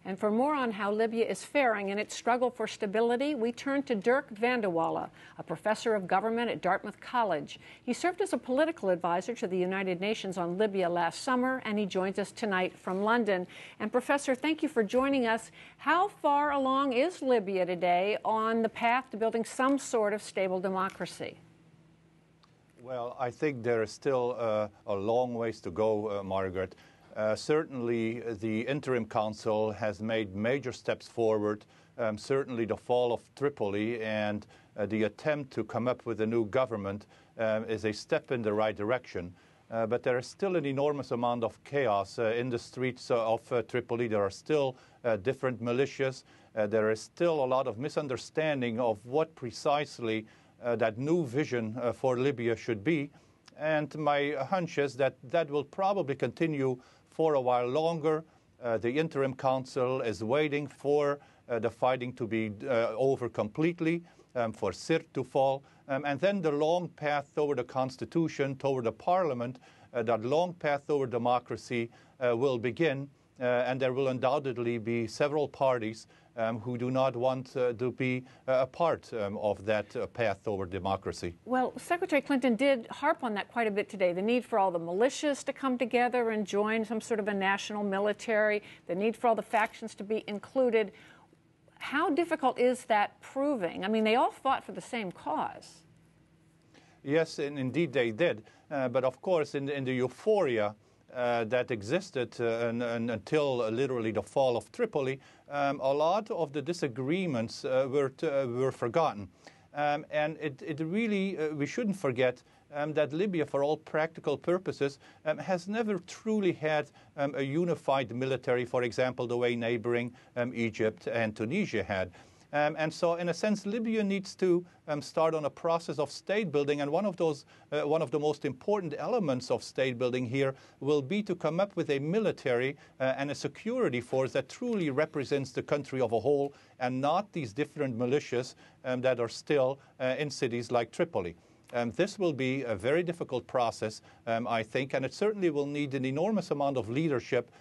And for more on how Libya is faring in its struggle for stability, we turn to Dirk van de Wallen, a professor of government at Dartmouth College. He served as a political advisor to the United Nations on Libya last summer, and he joins us tonight from London. And Professor, thank you for joining us. How far along is Libya today on the path to building some sort of stable democracy? Well, I think there is still a long ways to go, Margaret. Certainly, the interim council has made major steps forward. Certainly, the fall of Tripoli and the attempt to come up with a new government is a step in the right direction. But there is still an enormous amount of chaos in the streets of Tripoli. There are still different militias. There is still a lot of misunderstanding of what precisely that new vision for Libya should be. And my hunch is that that will probably continue for a while longer. The interim council is waiting for the fighting to be over completely, for Sirte to fall. And then the long path toward the constitution, toward the parliament, that long path toward democracy will begin. And there will undoubtedly be several parties who do not want to be a part of that path toward democracy. Well, Secretary Clinton did harp on that quite a bit today, the need for all the militias to come together and join some sort of a national military, the need for all the factions to be included. How difficult is that proving? I mean, they all fought for the same cause. Yes, and indeed they did. But of course, in the euphoria that existed until literally the fall of Tripoli, a lot of the disagreements were forgotten. And it really, we shouldn't forget that Libya, for all practical purposes, has never truly had a unified military, for example, the way neighboring Egypt and Tunisia had. And so, in a sense, Libya needs to start on a process of state building. And one of the most important elements of state building here will be to come up with a military and a security force that truly represents the country of a whole, and not these different militias that are still in cities like Tripoli. This will be a very difficult process, I think, and it certainly will need an enormous amount of leadership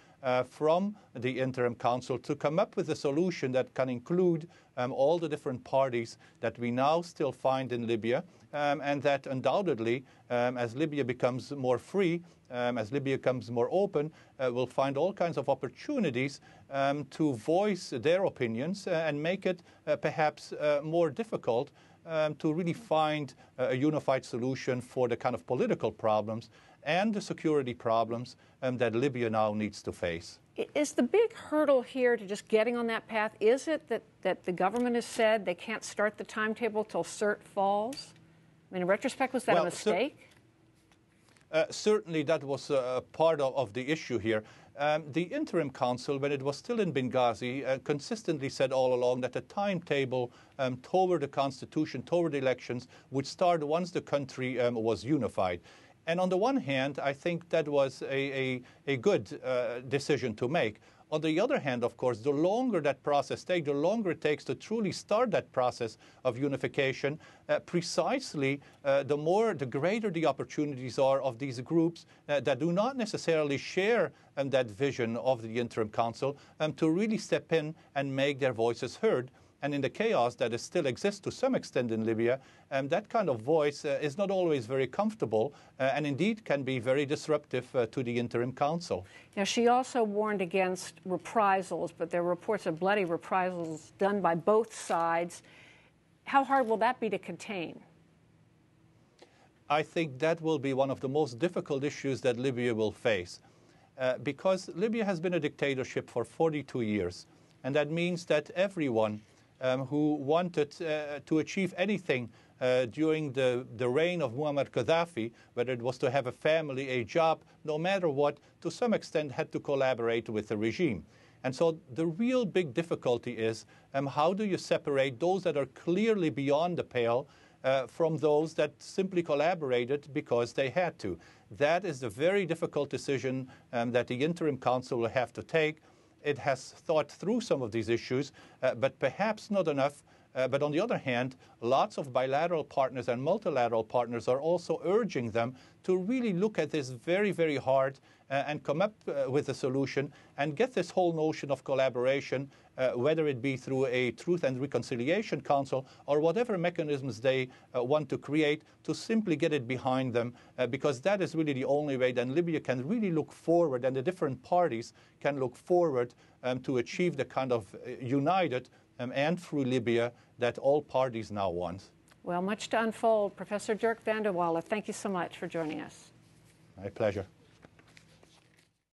from the interim council to come up with a solution that can include all the different parties that we now still find in Libya, and that undoubtedly, as Libya becomes more free, as Libya becomes more open, will find all kinds of opportunities to voice their opinions and make it perhaps more difficult to really find a unified solution for the kind of political problems and the security problems that Libya now needs to face. Is the big hurdle here to just getting on that path, is it that the government has said they can't start the timetable till Sirte falls? I mean, in retrospect, was that a mistake? Certainly that was part of the issue here. The interim council, when it was still in Benghazi, consistently said all along that the timetable toward the constitution, toward the elections, would start once the country was unified. And on the one hand, I think that was a good decision to make. On the other hand, of course, the longer that process takes, the longer it takes to truly start that process of unification, precisely the greater the opportunities are of these groups that do not necessarily share that vision of the interim council to really step in and make their voices heard. And in the chaos that still exists to some extent in Libya, that kind of voice is not always very comfortable and indeed can be very disruptive to the interim council. Now, she also warned against reprisals, but there were reports of bloody reprisals done by both sides. How hard will that be to contain? I think that will be one of the most difficult issues that Libya will face, because Libya has been a dictatorship for 42 years, and that means that everyone who wanted to achieve anything during the reign of Muammar Gaddafi, whether it was to have a family, a job, no matter what, to some extent had to collaborate with the regime. And so the real big difficulty is how do you separate those that are clearly beyond the pale from those that simply collaborated because they had to. That is the very difficult decision that the interim council will have to take. It has thought through some of these issues, but perhaps not enough But on the other hand, lots of bilateral partners and multilateral partners are also urging them to really look at this very, very hard and come up with a solution and get this whole notion of collaboration, whether it be through a Truth and Reconciliation Council or whatever mechanisms they want to create, to simply get it behind them, because that is really the only way that Libya can really look forward, and the different parties can look forward to achieve the kind of united and free Libya that all parties now want. Well, much to unfold. Professor Dirk van der Wallen, thank you so much for joining us. My pleasure.